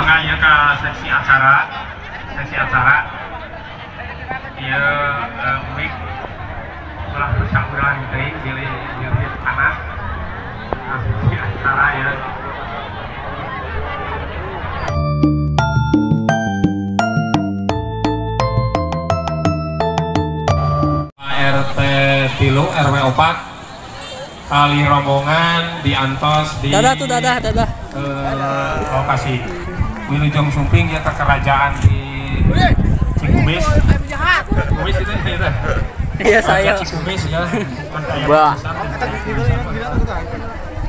mangga ya ke seksi acara ya mik ulah bersangkuran teh jadi anak seksi acara ya. RT Tilu RW 4 kali rombongan diantos di dadah lokasi Wilujeng Sumping ya ke kerajaan di Cikumis. Cikumis itu ya. Iya saya. Cikumis ya.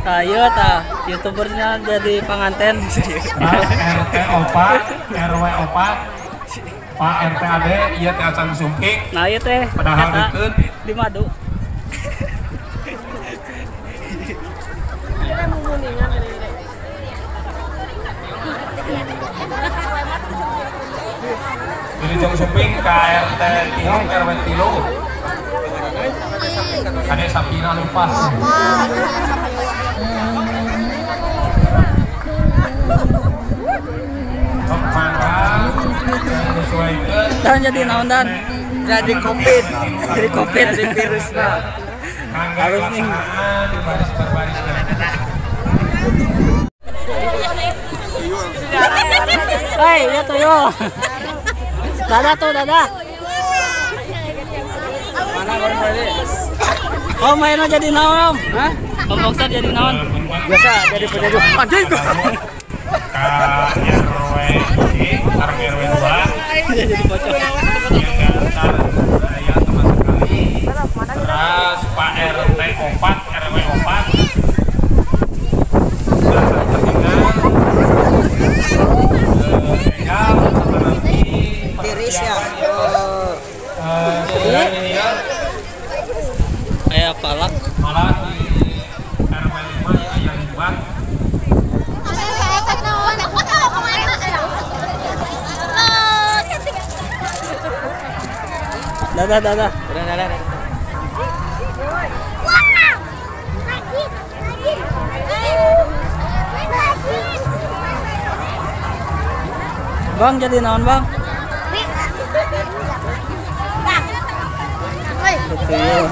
Saya youtubernya jadi penganten. RT 4 RW 4 Pak RT ade ieu teh acan Sumping. Nah ieu teh padahal deukeut di Madu. Wilujeng Sumping KRT Tilu RW Tilu. Ade sapina lupas. Dan jadi naon dan? Jadi COVID jadi virusnya. Harus nih baris berbaris. Hei, ya tuh yo. Dadah. Mana balik? Oh mainnya jadi naon om? Hah? Om Boxer jadi naon? Biasa jadi penyeduh. Anjing. RW RW 2 Jadi bocor. yang antar saya teman sekali. Terus Pak RT 4 RW 4 sudah tertinggal. Tinggal nanti Tiris ya. ini ya. Kayak palak. Malah di RW 5 ya yang dibuat. Dadah. Bang jadi naon bang? Betul.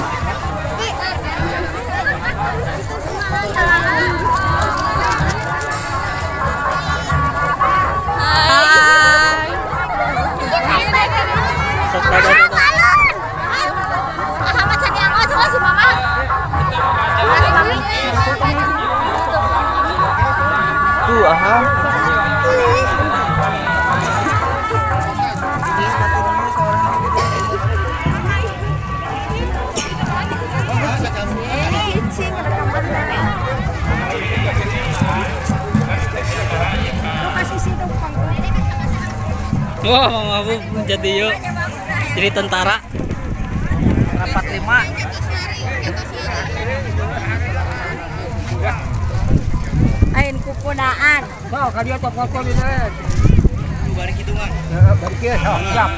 Wah, Mang Abu jadi yuk jadi tentara. Rapat 5. Ain kupudaan. Bau ka dia foto di sana. Balik kitu mah. Balik kieu siap.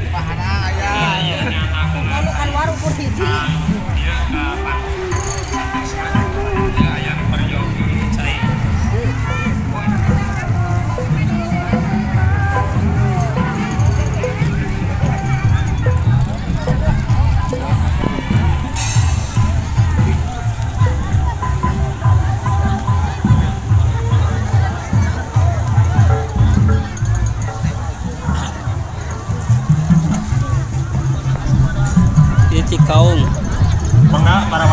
Pahana aya. Malukan warung pur hiji. Cikaung. Mangga para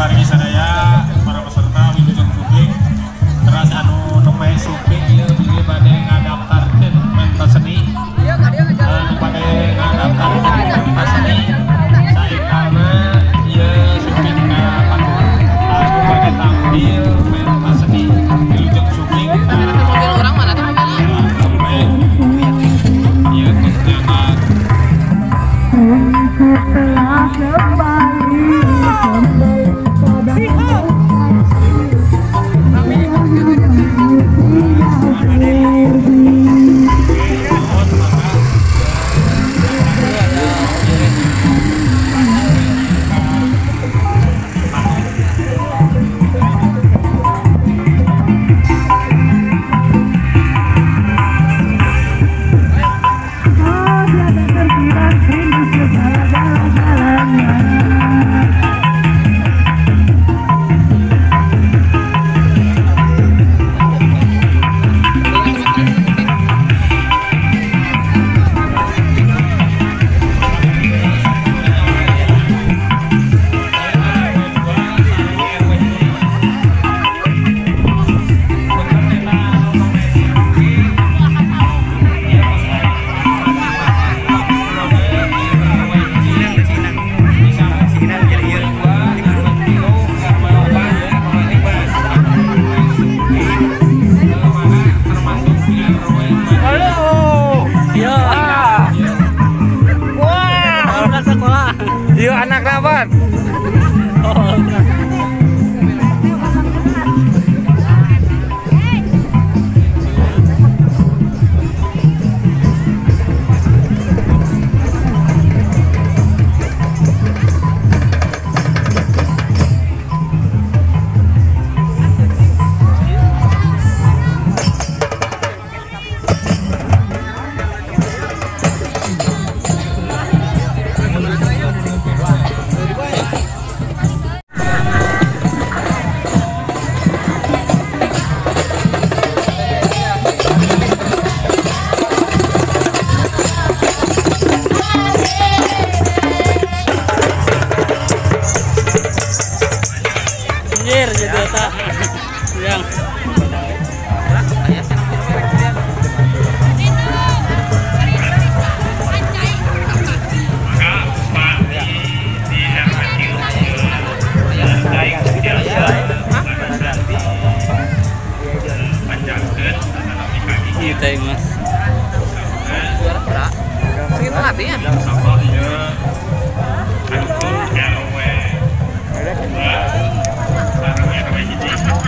Kita mas. Segitu artinya?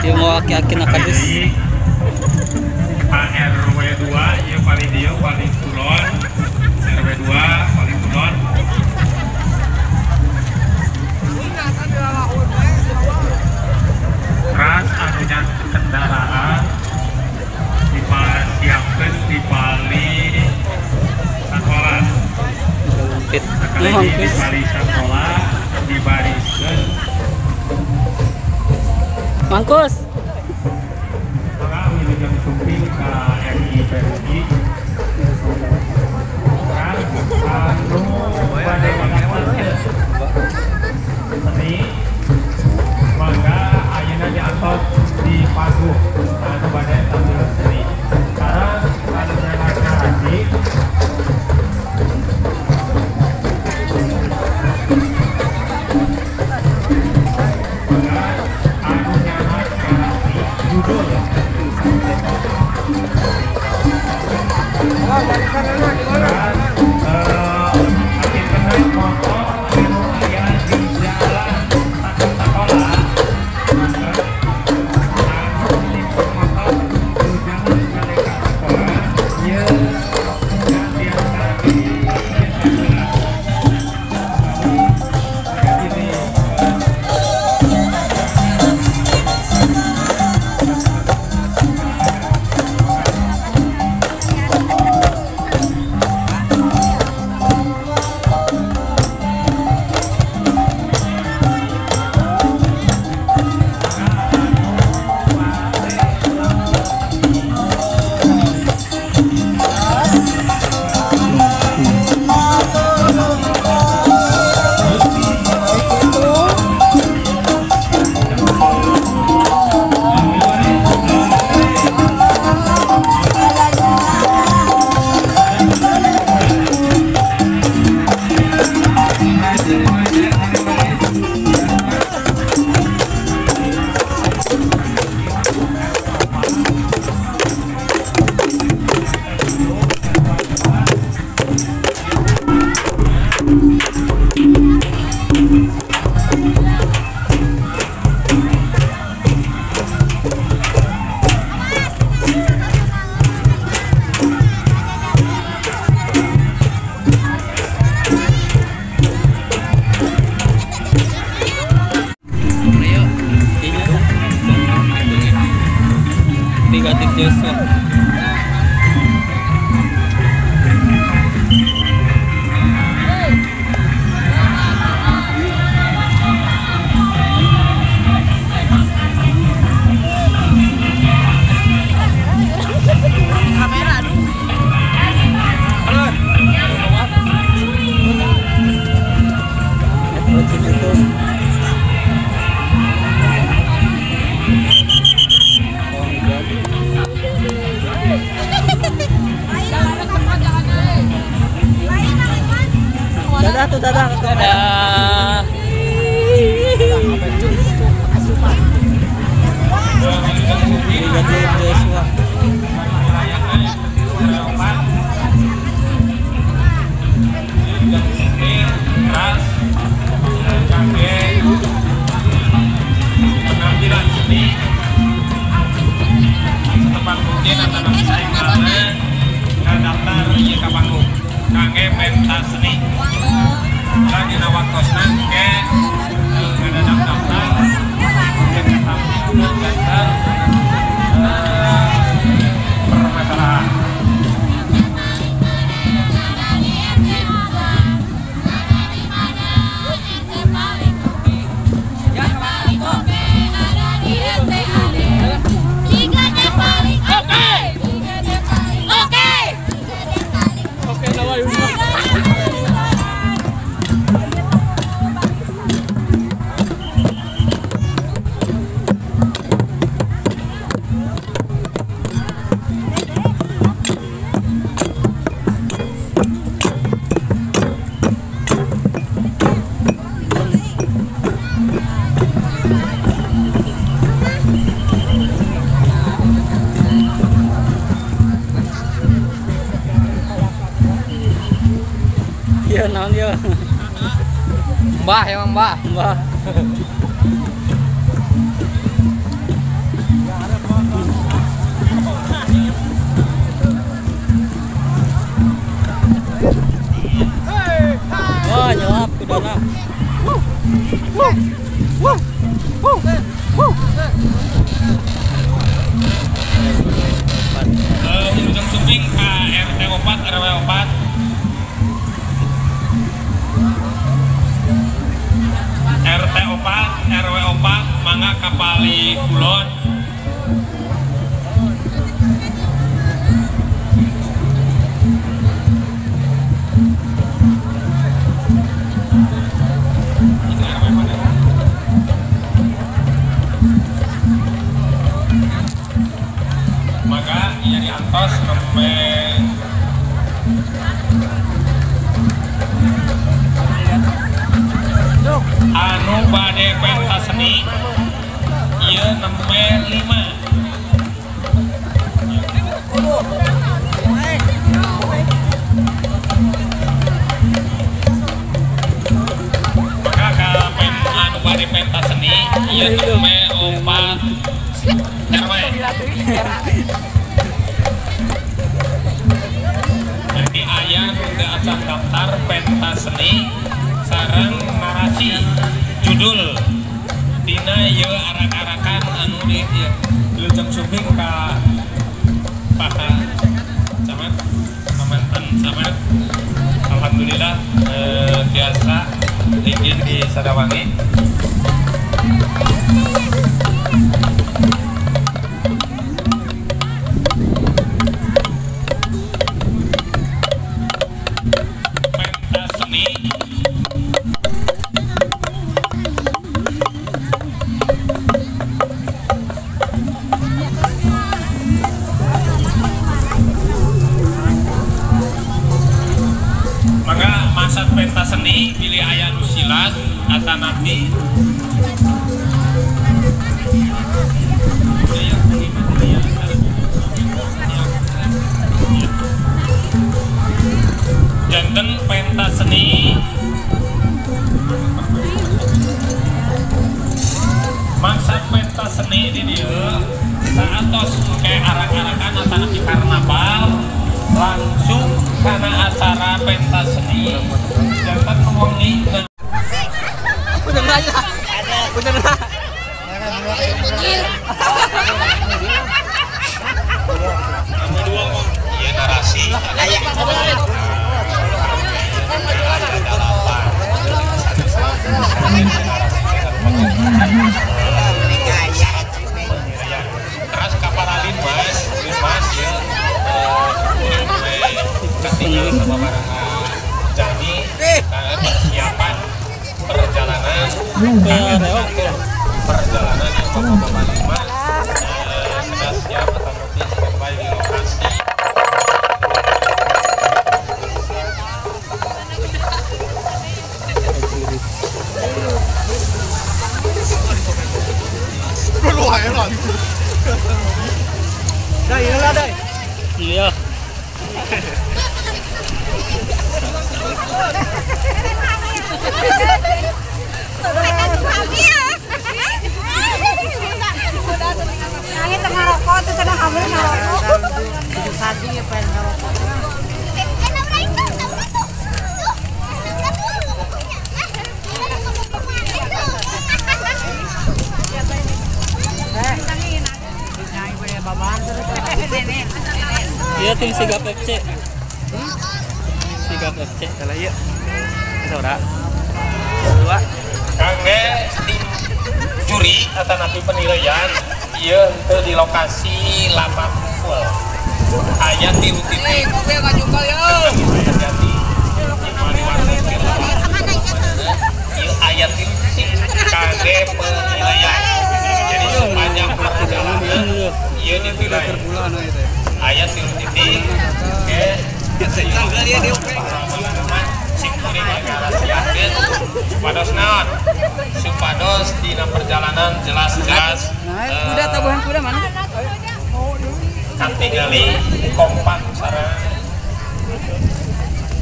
Dia mau aki-aki nakadis. Pak RW 2 ya paling dia paling kulon. RW 2 paling kulon. Ras anunya kendaraan disiapkan di Bali sekolah. Sekali di Bali sekolah dibariskan. Mangkus. Orang milikan sumping ke RI PRI. Anu pada ini maka ayeuna diantos di Pagu anu pada tampil seni. Sekarang anu nyanyi haji judul dari sana di mana? makin kena motor anu aya di jalan satu sekolah anu di motor jangan balik ke sekolah ya dan diantara di Brigadir Joshua. Dadah tuh dadah. Dadah. Brigadir Joshua. penampilan seni setempat mungkin antara saing karena daftar ieu ka panggung kangge pentas seni lagi nawakosna ke ada daftar yang daftar permasalahan dia naon dia. Mbah ya Mbah. Mbah. Wah, nyelap kudana. Ujung Sumbing ke RT 4 RW 4. RT 4 RW 4 mangga kapali kulon. Maka ia diantos sampai anu bade pentas seni ieu nembe 5. Maka ka anu bade pentas seni ieu nembe 4 RW. Jadi ayah udah acak daftar pentas seni sareng narasi judul dina ye arak-arakan anu di ieu Ujung Sumbing ka paha camat pamanten camat. Alhamdulillah biasa izin di Sadawangi. Pentas seni maka masa pentas seni pilih ayah nusilat atau nanti janten pentas seni masa pentas seni di dia saat tos kayak arak-arakan atau nanti karnaval langsung karena acara pentas seni jantan mewangi dan Bener aja. Bener. iya narasi terus kaparalin mas ya tinggal sama barang jadi persiapan perjalanan perjalanan yang Bapak Lima sudah siap atau nanti standby di lokasi. Iya. Nangis tengah rokok tuh sedang kamu ngerokok. Tadi ya pengen ngerokok. Iya tim Sigap FC. Sigap FC. Salah iya. Saudara. Dua. Kangge tim juri atau nanti penilaian iya itu di lokasi lapak full ayah tiru titik ayat tiru titik kangge penilaian jadi sepanjang perjalanan iya dinilai ayat tiru titik supados naon supados dina perjalanan jelas-jelas Kuda tabuhan kuda mana? kanti gali kompak sareng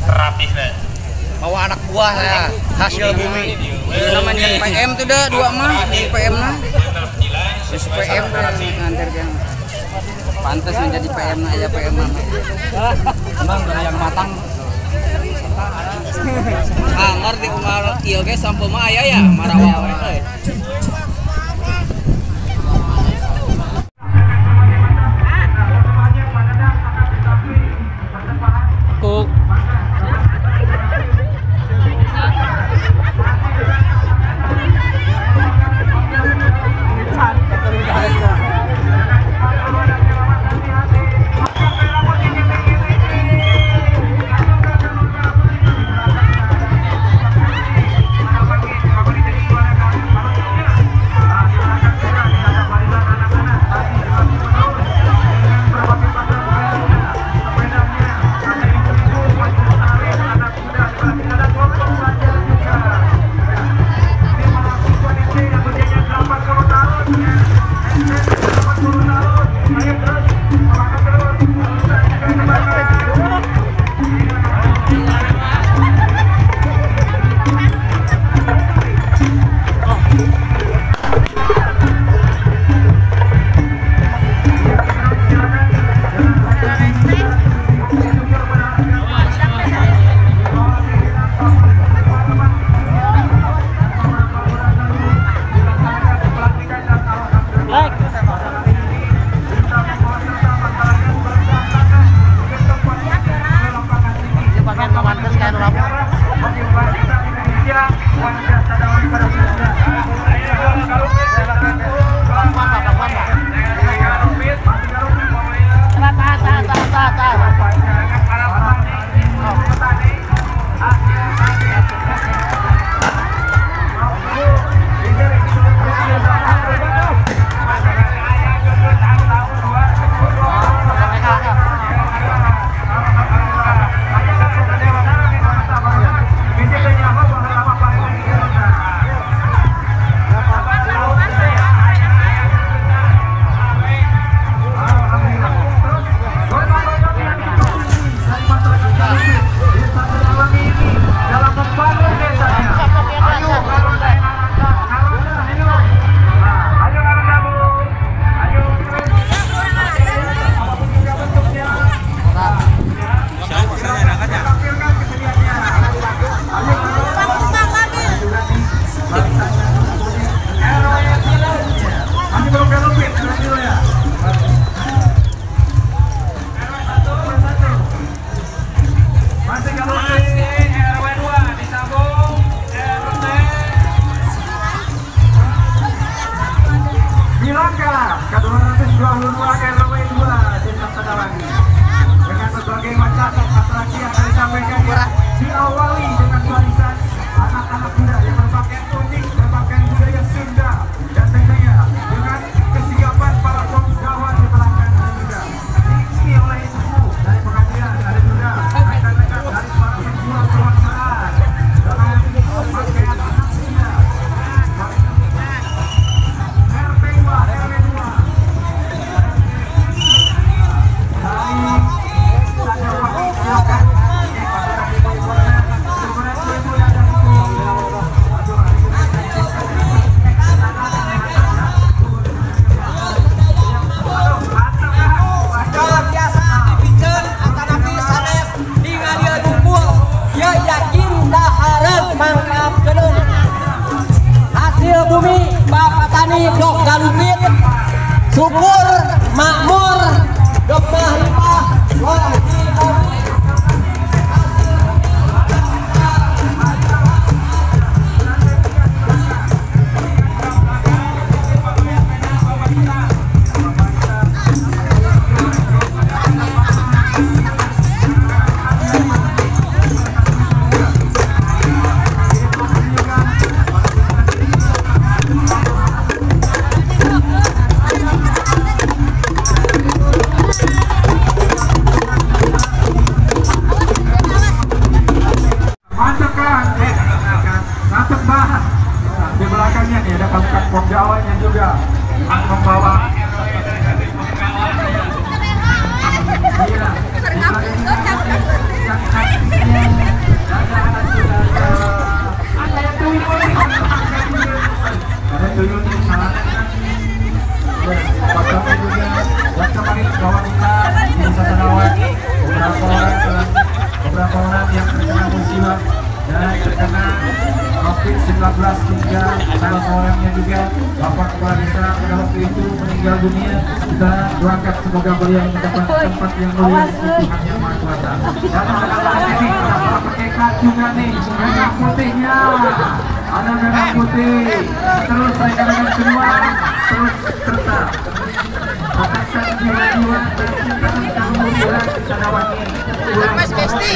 rapihna bawa anak buah saya hasil bumi. Namanya PM tuh dah dua mah PM nah. Terus PM nganter yang pantas menjadi PM nah ya PM mah. Emang dari yang matang. Ah ngerti umar ieu ge sampo mah aya ya marawa we. Kuk. Syukur makmur gemah limpah wah juga Bapak Kepala Desa pada waktu itu meninggal dunia. Kita doakan semoga beliau mendapat tempat yang mulia di Tuhan Yang Maha Kuasa. Dan anak-anak ini kita pakai kacungan nih, merah putihnya. Ada merah putih. Terus rekan-rekan kedua, terus serta. Proteksi jiwa-jiwa dan tingkatan kemuliaan Sadawangi. Mas Besti.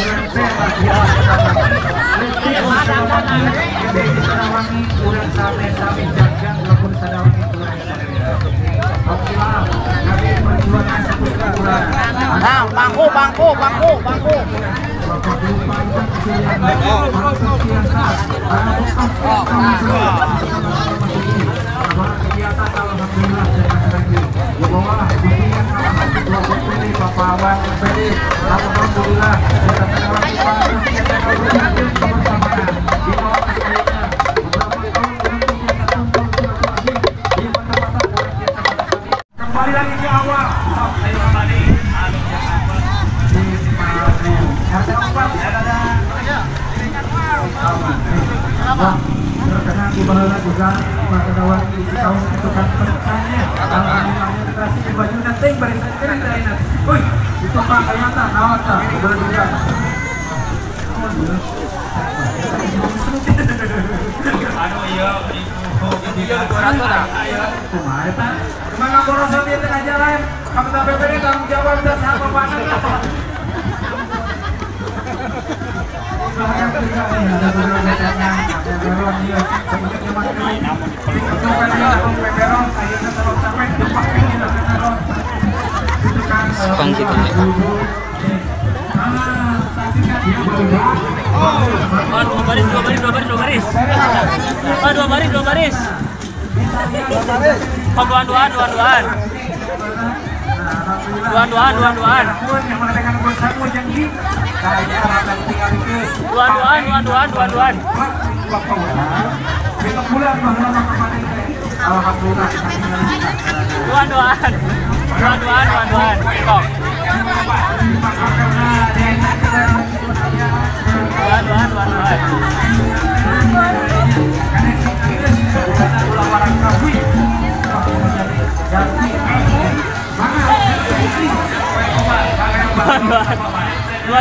Sadawangi, kurang same-same jagang lakon Sadawangi kurang same. Okelah, kami perjuangan satu kurang. Nah, bangku. Kembali lagi ke awal. Terkena kubahala juga maka dawan di tahun ketukan pertanya alhamdulillah kasih baju nanti barisan keren lain. Woi, itu Pak Ayata nawata boleh juga. Anu iya ibu 200 dah. Kumaha eta? Kumaha boros dia tengah jalan. Kapten BPD tanggung jawab dan apa banget. Ada beberapa datanya, ada beron dia, sebenarnya masih namun dia beron, akhirnya terus sampai tempat ini beron. Itu kan Saksikan dia Dua baris. Dua baris. Oh, duaan. Yang mengatakan bersama janji, kayaknya akan tinggal itu. Duaan. Besok bulan bahwa kemarin alhamdulillah kita tinggal di Duaan. Kok.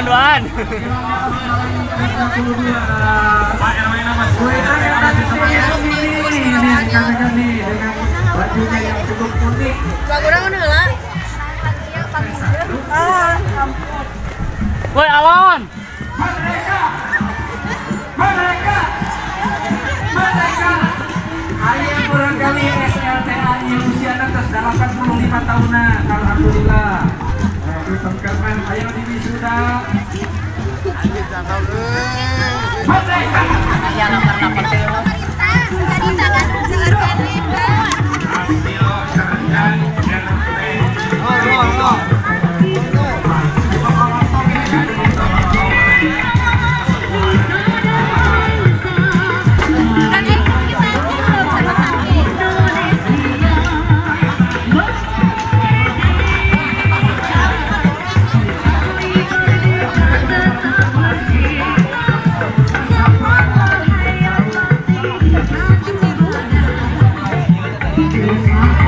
Duaan. Bajunya yang cukup unik. Woi, Alon. Mereka ayah barangkali SLTA yang usia atas 85 tahunan. Alhamdulillah. Ditempatkan ayah di wisuda. Mereka Yang lapar hasil kerjaan Thank you.